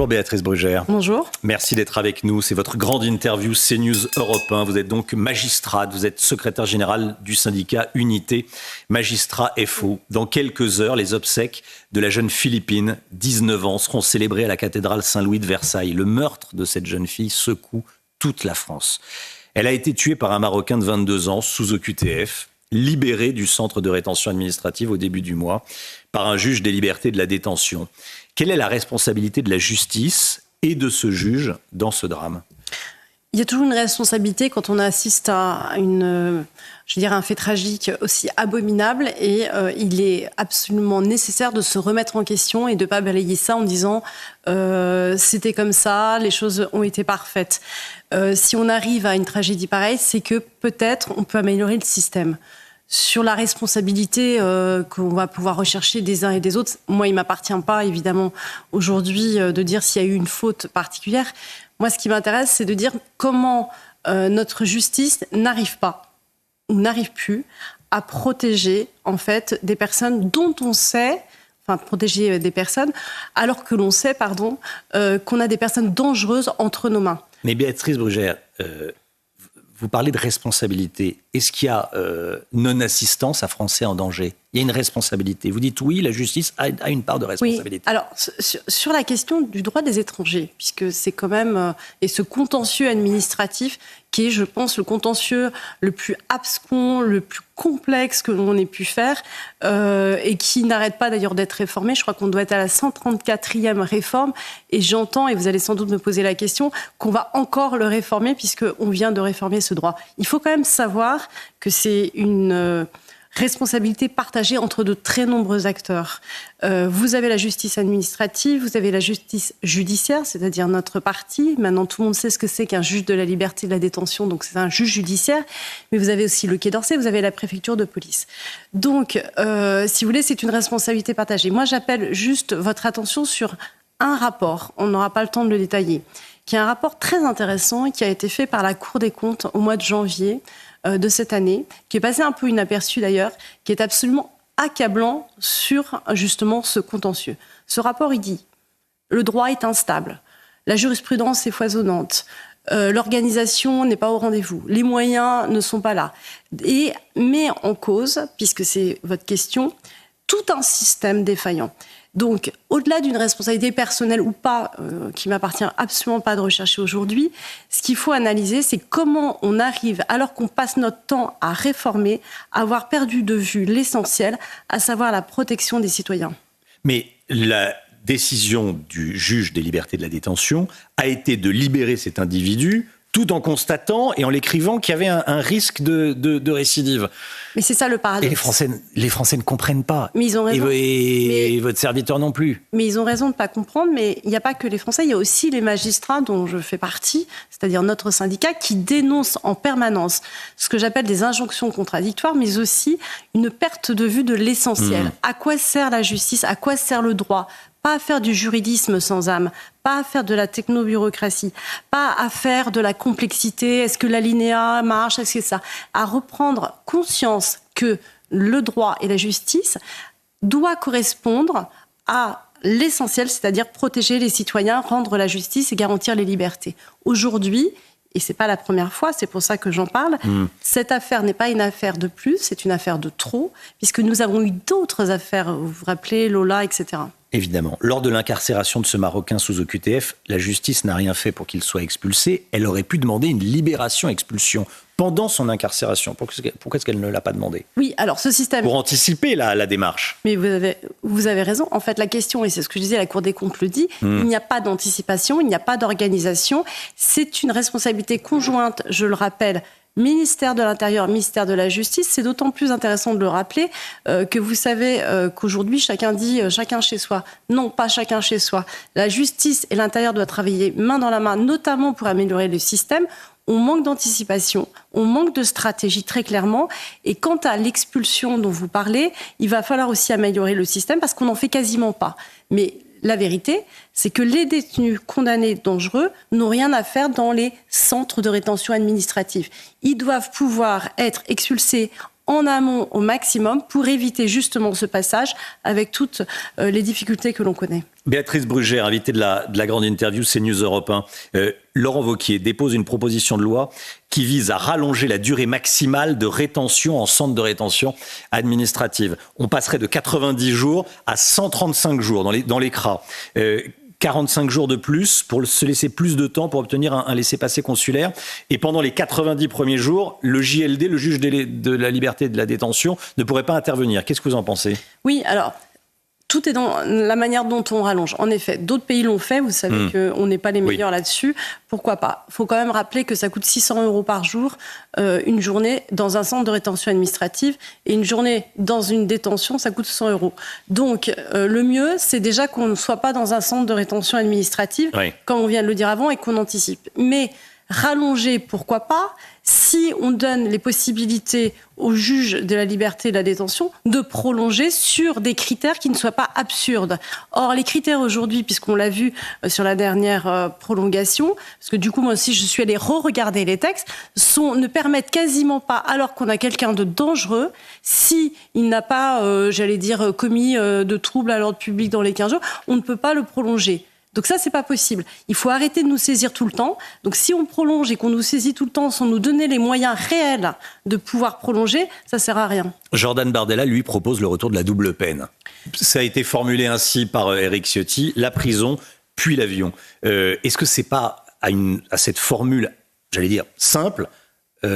Bonjour Béatrice Brugère. Bonjour. Merci d'être avec nous. C'est votre grande interview CNews Europe 1. Vous êtes donc magistrate, vous êtes secrétaire générale du syndicat Unité Magistrats FO. Dans quelques heures, les obsèques de la jeune Philippine, 19 ans, seront célébrées à la cathédrale Saint-Louis de Versailles. Le meurtre de cette jeune fille secoue toute la France. Elle a été tuée par un Marocain de 22 ans sous OQTF, libéré du centre de rétention administrative au début du mois par un juge des libertés de la détention. Quelle est la responsabilité de la justice et de ce juge dans ce drame ? Il y a toujours une responsabilité quand on assiste à un fait tragique aussi abominable et il est absolument nécessaire de se remettre en question et de ne pas balayer ça en disant c'était comme ça, les choses ont été parfaites. Si on arrive à une tragédie pareille, c'est que peut-être on peut améliorer le système. Sur la responsabilité qu'on va pouvoir rechercher des uns et des autres, moi, il ne m'appartient pas, évidemment, aujourd'hui, de dire s'il y a eu une faute particulière. Moi, ce qui m'intéresse, c'est de dire comment notre justice n'arrive pas, ou n'arrive plus, à protéger, en fait, des personnes dont on sait, protéger des personnes, alors que l'on sait, qu'on a des personnes dangereuses entre nos mains. Mais Béatrice Brugère, vous parlez de responsabilité. Est-ce qu'il y a non-assistance à Français en danger ? Il y a une responsabilité. Vous dites oui, la justice a une part de responsabilité. Oui. Alors, sur la question du droit des étrangers, puisque c'est quand même... et ce contentieux administratif qui est, je pense, le contentieux le plus abscon, le plus complexe que l'on ait pu faire, et qui n'arrête pas d'ailleurs d'être réformé. Je crois qu'on doit être à la 134e réforme, et j'entends, et vous allez sans doute me poser la question, qu'on va encore le réformer, puisqu'on vient de réformer ce droit. Il faut quand même savoir que c'est une... responsabilité partagée entre de très nombreux acteurs. Vous avez la justice administrative, vous avez la justice judiciaire, c'est-à-dire notre partie. Maintenant, tout le monde sait ce que c'est qu'un juge de la liberté de la détention, donc c'est un juge judiciaire. Mais vous avez aussi le Quai d'Orsay, vous avez la préfecture de police. Donc, si vous voulez, c'est une responsabilité partagée. Moi, j'appelle juste votre attention sur un rapport, on n'aura pas le temps de le détailler, qui est un rapport très intéressant qui a été fait par la Cour des comptes au mois de janvier de cette année, qui est passé un peu inaperçu d'ailleurs, qui est absolument accablant sur justement ce contentieux. Ce rapport, il dit « Le droit est instable, la jurisprudence est foisonnante, l'organisation n'est pas au rendez-vous, les moyens ne sont pas là. » Et met en cause, puisque c'est votre question, tout un système défaillant. Donc, au-delà d'une responsabilité personnelle ou pas, qui m'appartient absolument pas de rechercher aujourd'hui, ce qu'il faut analyser, c'est comment on arrive, alors qu'on passe notre temps à réformer, à avoir perdu de vue l'essentiel, à savoir la protection des citoyens. Mais la décision du juge des libertés de la détention a été de libérer cet individu tout en constatant et en l'écrivant qu'il y avait un risque de récidive. Mais c'est ça le paradoxe. Et les Français ne comprennent pas. Mais ils ont raison. Et votre serviteur non plus. Mais ils ont raison de ne pas comprendre. Mais il n'y a pas que les Français, il y a aussi les magistrats dont je fais partie, c'est-à-dire notre syndicat, qui dénonce en permanence ce que j'appelle des injonctions contradictoires, mais aussi une perte de vue de l'essentiel. À quoi sert la justice ? À quoi sert le droit ? Pas à faire du juridisme sans âme, pas à faire de la technobureaucratie, pas à faire de la complexité, est-ce que l'alinéa marche, est-ce que ça... À reprendre conscience que le droit et la justice doivent correspondre à l'essentiel, c'est-à-dire protéger les citoyens, rendre la justice et garantir les libertés. Aujourd'hui, et c'est pas la première fois, c'est pour ça que j'en parle, cette affaire n'est pas une affaire de plus, c'est une affaire de trop, puisque nous avons eu d'autres affaires, vous vous rappelez, Lola, etc. Évidemment. Lors de l'incarcération de ce Marocain sous OQTF, la justice n'a rien fait pour qu'il soit expulsé. Elle aurait pu demander une libération-expulsion pendant son incarcération. Pourquoi est-ce qu'elle ne l'a pas demandé ? Oui, alors ce système... Pour anticiper la démarche. Mais vous avez raison. En fait, la question, et c'est ce que je disais, la Cour des comptes le dit, il n'y a pas d'anticipation, il n'y a pas d'organisation. C'est une responsabilité conjointe, je le rappelle, ministère de l'Intérieur, ministère de la Justice. C'est d'autant plus intéressant de le rappeler que vous savez qu'aujourd'hui, chacun dit chacun chez soi. Non, pas chacun chez soi. La justice et l'Intérieur doivent travailler main dans la main, notamment pour améliorer le système. On manque d'anticipation, on manque de stratégie très clairement. Et quant à l'expulsion dont vous parlez, il va falloir aussi améliorer le système parce qu'on n'en fait quasiment pas. Mais la vérité, c'est que les détenus condamnés dangereux n'ont rien à faire dans les centres de rétention administrative. Ils doivent pouvoir être expulsés en amont au maximum pour éviter justement ce passage avec toutes les difficultés que l'on connaît. Béatrice Brugère, invitée de la grande interview CNews Europe 1. Laurent Wauquiez dépose une proposition de loi qui vise à rallonger la durée maximale de rétention en centre de rétention administrative. On passerait de 90 jours à 135 jours dans les CRA. 45 jours de plus pour se laisser plus de temps pour obtenir un laissez-passer consulaire. Et pendant les 90 premiers jours, le JLD, le juge de la liberté de la détention, ne pourrait pas intervenir. Qu'est-ce que vous en pensez ? Oui, alors... Tout est dans la manière dont on rallonge. En effet, d'autres pays l'ont fait. Vous savez qu'on n'est pas les meilleurs là-dessus. Pourquoi pas ? Il faut quand même rappeler que ça coûte 600 € par jour, une journée dans un centre de rétention administrative. Et une journée dans une détention, ça coûte 100 €. Donc, le mieux, c'est déjà qu'on ne soit pas dans un centre de rétention administrative, comme on vient de le dire avant, et qu'on anticipe. Mais rallonger, pourquoi pas ? Si on donne les possibilités au juge de la liberté et de la détention de prolonger sur des critères qui ne soient pas absurdes. Or, les critères aujourd'hui, puisqu'on l'a vu sur la dernière prolongation, parce que du coup, moi aussi, je suis allée re-regarder les textes, ne permettent quasiment pas, alors qu'on a quelqu'un de dangereux, si il n'a pas, commis de troubles à l'ordre public dans les 15 jours, on ne peut pas le prolonger. Donc ça, c'est pas possible. Il faut arrêter de nous saisir tout le temps. Donc si on prolonge et qu'on nous saisit tout le temps sans nous donner les moyens réels de pouvoir prolonger, ça sert à rien. Jordan Bardella, lui, propose le retour de la double peine. Ça a été formulé ainsi par Éric Ciotti, la prison puis l'avion. Est-ce que c'est pas à cette formule, j'allais dire, simple, à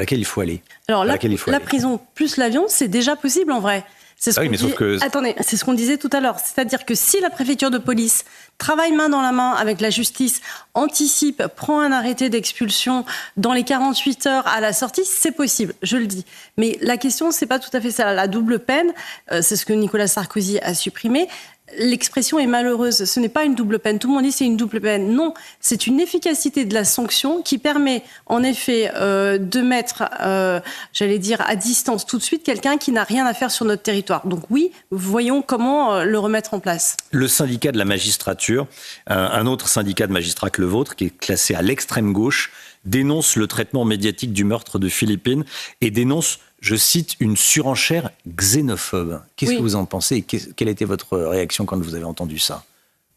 laquelle il faut aller ? Alors la prison plus l'avion, c'est déjà possible en vrai. C'est ce qu'on disait tout à l'heure. C'est-à-dire que si la préfecture de police travaille main dans la main avec la justice, anticipe, prend un arrêté d'expulsion dans les 48 heures à la sortie, c'est possible, je le dis. Mais la question, c'est pas tout à fait ça. La double peine, c'est ce que Nicolas Sarkozy a supprimé. L'expression est malheureuse. Ce n'est pas une double peine. Tout le monde dit c'est une double peine. Non, c'est une efficacité de la sanction qui permet en effet de mettre, à distance tout de suite quelqu'un qui n'a rien à faire sur notre territoire. Donc oui, voyons comment le remettre en place. Le syndicat de la magistrature, un autre syndicat de magistrats que le vôtre, qui est classé à l'extrême gauche, dénonce le traitement médiatique du meurtre de Philippine et dénonce, je cite, une surenchère xénophobe. Qu'est-ce que vous en pensez et quelle était votre réaction quand vous avez entendu ça ?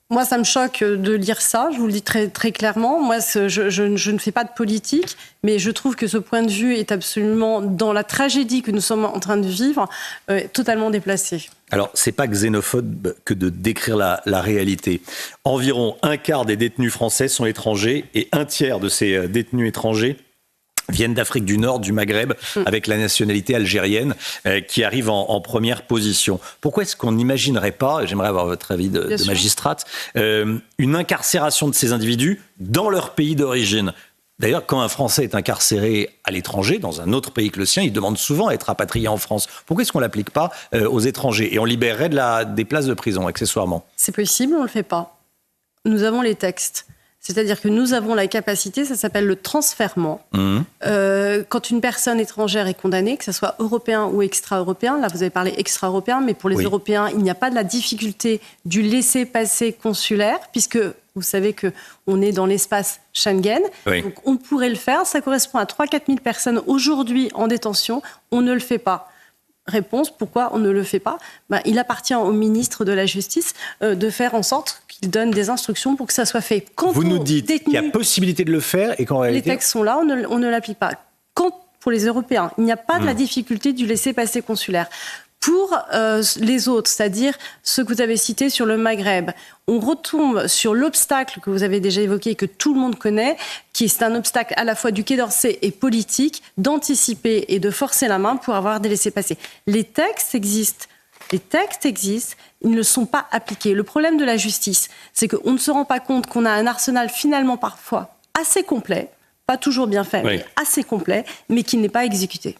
Moi, ça me choque de lire ça, je vous le dis très, très clairement. Moi, je ne fais pas de politique, mais je trouve que ce point de vue est absolument, dans la tragédie que nous sommes en train de vivre, totalement déplacé. Alors, c'est pas xénophobe que de décrire la réalité. Environ un quart des détenus français sont étrangers et un tiers de ces détenus étrangers viennent d'Afrique du Nord, du Maghreb, avec la nationalité algérienne qui arrive en première position. Pourquoi est-ce qu'on n'imaginerait pas, j'aimerais avoir votre avis de magistrate, une incarcération de ces individus dans leur pays d'origine ? D'ailleurs, quand un Français est incarcéré à l'étranger, dans un autre pays que le sien, il demande souvent à être rapatrié en France. Pourquoi est-ce qu'on ne l'applique pas aux étrangers ? Et on libérerait des places de prison, accessoirement. C'est possible, on ne le fait pas. Nous avons les textes. C'est-à-dire que nous avons la capacité, ça s'appelle le transfèrement. Quand une personne étrangère est condamnée, que ce soit européen ou extra-européen, là vous avez parlé extra-européen, mais pour les Européens, il n'y a pas de la difficulté du laissez-passer consulaire, puisque vous savez qu'on est dans l'espace Schengen. Donc on pourrait le faire, ça correspond à 3 000 à 4 000 personnes aujourd'hui en détention, on ne le fait pas. Réponse, pourquoi on ne le fait pas ? Il appartient au ministre de la Justice de faire en sorte qu'il donne des instructions pour que ça soit fait. Quand vous nous dites qu'il y a possibilité de le faire et qu'en réalité... Les textes sont là, on ne l'applique pas. Quand, pour les Européens, il n'y a pas de la difficulté du laissez-passer consulaire. Pour les autres, c'est-à-dire ceux que vous avez cités sur le Maghreb, on retombe sur l'obstacle que vous avez déjà évoqué et que tout le monde connaît, qui est un obstacle à la fois du Quai d'Orsay et politique, d'anticiper et de forcer la main pour avoir des laissez-passer. Les textes existent, ils ne sont pas appliqués. Le problème de la justice, c'est qu'on ne se rend pas compte qu'on a un arsenal finalement parfois assez complet, pas toujours bien fait, mais assez complet, mais qui n'est pas exécuté.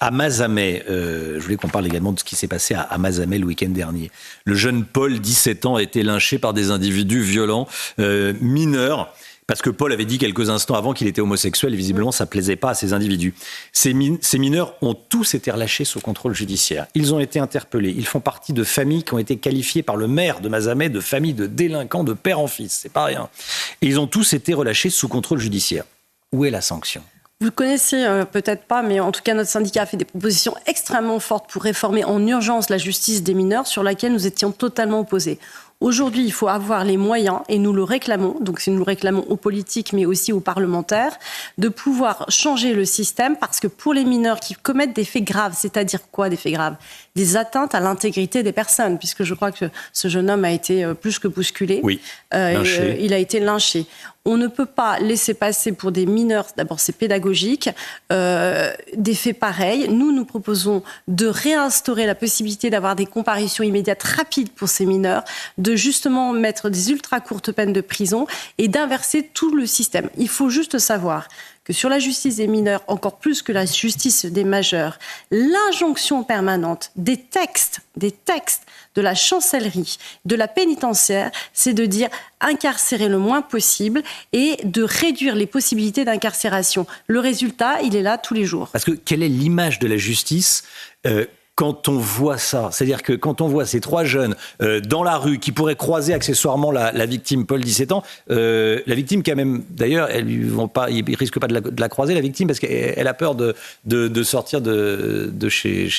À Mazamet, je voulais qu'on parle également de ce qui s'est passé à Mazamet le week-end dernier. Le jeune Paul, 17 ans, a été lynché par des individus violents, mineurs, parce que Paul avait dit quelques instants avant qu'il était homosexuel, et visiblement ça ne plaisait pas à ces individus. Ces mineurs ont tous été relâchés sous contrôle judiciaire. Ils ont été interpellés. Ils font partie de familles qui ont été qualifiées par le maire de Mazamet de familles de délinquants de père en fils. C'est pas rien. Et ils ont tous été relâchés sous contrôle judiciaire. Où est la sanction ? Vous le connaissez peut-être pas, mais en tout cas, notre syndicat a fait des propositions extrêmement fortes pour réformer en urgence la justice des mineurs, sur laquelle nous étions totalement opposés. Aujourd'hui, il faut avoir les moyens, et nous le réclamons, donc nous le réclamons aux politiques, mais aussi aux parlementaires, de pouvoir changer le système, parce que pour les mineurs qui commettent des faits graves, c'est-à-dire quoi des faits graves ? Des atteintes à l'intégrité des personnes, puisque je crois que ce jeune homme a été plus que bousculé. Oui, lynché. Il a été lynché. On ne peut pas laisser passer pour des mineurs, d'abord c'est pédagogique, des faits pareils. Nous proposons de réinstaurer la possibilité d'avoir des comparutions immédiates rapides pour ces mineurs, de justement mettre des ultra courtes peines de prison et d'inverser tout le système. Il faut juste savoir que sur la justice des mineurs, encore plus que la justice des majeurs, l'injonction permanente des textes de la chancellerie, de la pénitentiaire, c'est de dire incarcérer le moins possible et de réduire les possibilités d'incarcération. Le résultat, il est là tous les jours. Parce que quelle est l'image de la justice quand on voit ça? C'est-à-dire que quand on voit ces 3 jeunes dans la rue qui pourraient croiser accessoirement la victime, Paul, 17 ans, la victime quand même, d'ailleurs, ils ne risquent pas de la croiser, la victime, parce qu'elle a peur de sortir de chez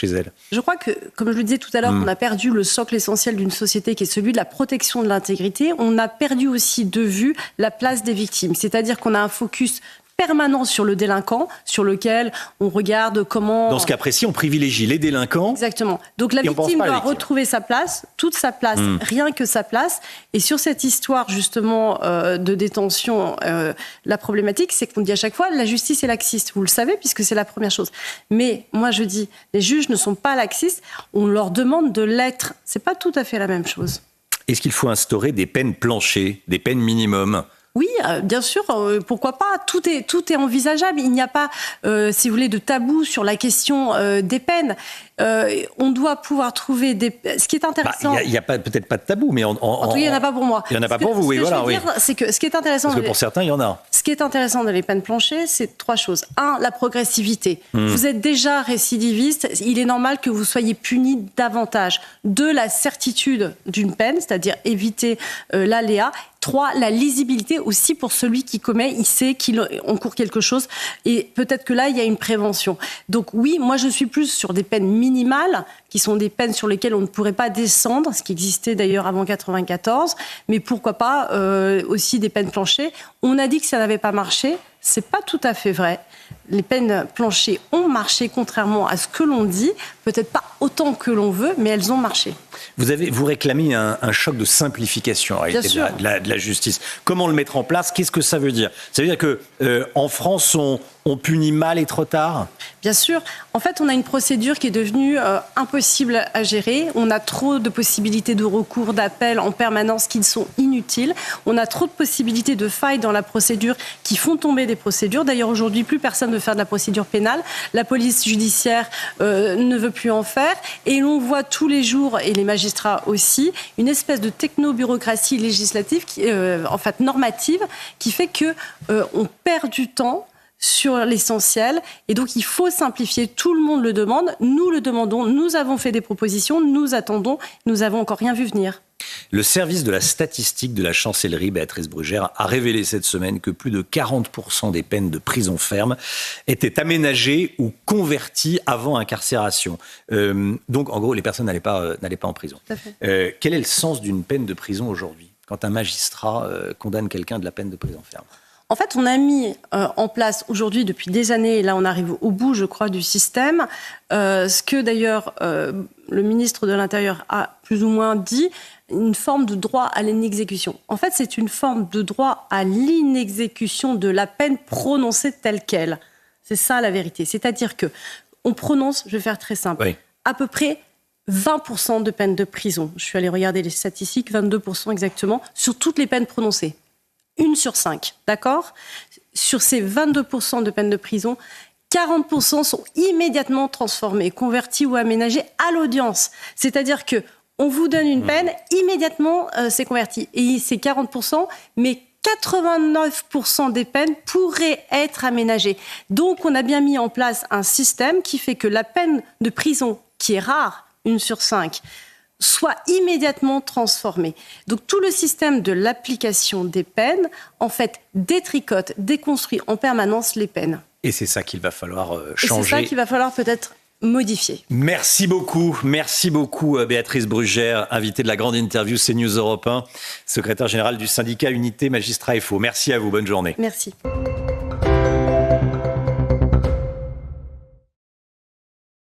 elle. Je crois que, comme je le disais tout à l'heure, on a perdu le socle essentiel d'une société qui est celui de la protection de l'intégrité. On a perdu aussi de vue la place des victimes. C'est-à-dire qu'on a un focus permanent sur le délinquant, sur lequel on regarde comment... Dans ce cas précis, on privilégie les délinquants. Exactement. Donc la victime doit retrouver sa place, toute sa place, rien que sa place. Et sur cette histoire, justement, de détention, la problématique, c'est qu'on dit à chaque fois, la justice est laxiste. Vous le savez, puisque c'est la première chose. Mais moi, je dis, les juges ne sont pas laxistes, on leur demande de l'être. C'est pas tout à fait la même chose. Est-ce qu'il faut instaurer des peines planchées, des peines minimum ? Oui, bien sûr, pourquoi pas. Tout est envisageable. Il n'y a pas, si vous voulez, de tabou sur la question des peines. On doit pouvoir trouver des... Ce qui est intéressant... Il n'y a peut-être pas de tabou, mais... En tout cas, il n'y en a pas pour moi. Il n'y en a pas pour vous, oui, voilà. Oui. C'est que ce qui est intéressant... Parce que pour certains, il y en a. Ce qui est intéressant dans les peines planchées, c'est 3 choses. 1, la progressivité. Vous êtes déjà récidiviste, il est normal que vous soyez puni davantage. 2, la certitude d'une peine, c'est-à-dire éviter l'aléa. 3, la lisibilité aussi pour celui qui commet, il sait qu'il encourt quelque chose et peut-être que là, il y a une prévention. Donc oui, moi je suis plus sur des peines minimales, qui sont des peines sur lesquelles on ne pourrait pas descendre, ce qui existait d'ailleurs avant 1994, mais pourquoi pas aussi des peines planchées. On a dit que ça n'avait pas marché, c'est pas tout à fait vrai. Les peines planchées ont marché, contrairement à ce que l'on dit, peut-être pas autant que l'on veut, mais elles ont marché. Vous réclamez un choc de simplification en réalité de la justice. Comment le mettre en place? Qu'est-ce que ça veut dire? Ça veut dire que en France, on punit mal et trop tard? Bien sûr. En fait, on a une procédure qui est devenue impossible à gérer. On a trop de possibilités de recours, d'appels en permanence qui sont inutiles. On a trop de possibilités de failles dans la procédure qui font tomber des procédures. D'ailleurs, aujourd'hui, plus personne ne veut faire de la procédure pénale. La police judiciaire ne veut plus en faire. Et l'on voit tous les jours, et les magistrats aussi, une espèce de techno-bureaucratie législative, en fait normative, qui fait qu'on perd du temps sur l'essentiel. Et donc, il faut simplifier. Tout le monde le demande. Nous le demandons. Nous avons fait des propositions. Nous attendons. Nous n'avons encore rien vu venir. Le service de la statistique de la chancellerie, Béatrice Brugère, a révélé cette semaine que plus de 40% des peines de prison ferme étaient aménagées ou converties avant incarcération. Donc, en gros, les personnes n'allaient pas en prison. Tout à fait. Quel est le sens d'une peine de prison aujourd'hui, quand un magistrat condamne quelqu'un de la peine de prison ferme ? En fait, on a mis en place aujourd'hui, depuis des années, et là on arrive au bout, je crois, du système, ce que d'ailleurs le ministre de l'Intérieur a plus ou moins dit, une forme de droit à l'inexécution. En fait, c'est une forme de droit à l'inexécution de la peine prononcée telle qu'elle. C'est ça la vérité. C'est-à-dire que on prononce, je vais faire très simple, oui, à peu près 20% de peine de prison. Je suis allée regarder les statistiques, 22% exactement, sur toutes les peines prononcées. 1 sur 5, d'accord ? Sur ces 22% de peines de prison, 40% sont immédiatement transformés, convertis ou aménagés à l'audience. C'est-à-dire qu'on vous donne une peine, immédiatement c'est converti. Et c'est 40%, mais 89% des peines pourraient être aménagées. Donc on a bien mis en place un système qui fait que la peine de prison, qui est rare, 1 sur 5, soit immédiatement transformé. Donc tout le système de l'application des peines, en fait, détricote, déconstruit en permanence les peines. Et c'est ça qu'il va falloir changer. Et c'est ça qu'il va falloir peut-être modifié. Merci beaucoup Béatrice Brugère, invitée de la grande interview CNews Europe 1, secrétaire générale du syndicat Unité Magistrats FO. Merci à vous, bonne journée. Merci.